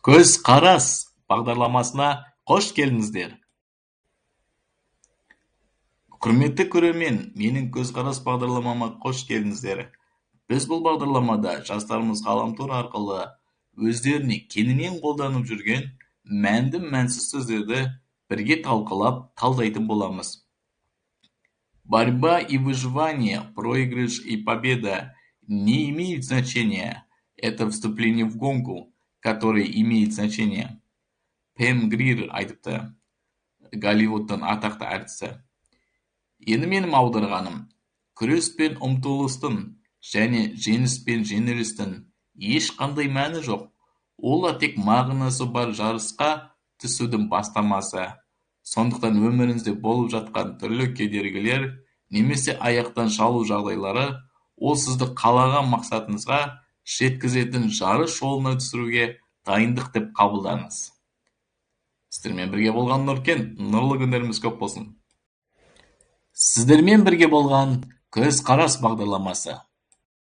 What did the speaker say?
Көз қарас бағдарламасына қош келдіңіздер. Құрметті көрермен, менің көзқарас бағдарламама қош келдіңіздер. Біз бұл бағдарламада жастарымыз ғаламтор арқылы өздеріне кеңінен қолданып жүрген мәнді мәнсіз сөздерді бірге талқылап, талдайтын боламыз. Борьба и выживание, проигрыш и победа не имеют значения. Это вступление в гонку, которое имеет значение. Пэм Грир айтыпты, Голливудтың атақты әртісі. Енді менің аударғаным, күрес пен ұмтылыстың және жеңіс пен жеңілістің ешқандай мәні жоқ. Олар тек мағынасы бар жарысқа түсудің бастамасы. Сондықтан өміріңізде болып жатқан түрлі кедергілер немесе аяқтан шалу жағдайлары, ол сізді қалаған мақсатыңызға жеткізетін жарыс жолына түсіруге дайындық деп қабылдаңыз. Сіздермен бірге болған Нұркен, нұрлы күндеріміз көп болсын. Сіздермен бірге болған көзқарас бағдарламасы.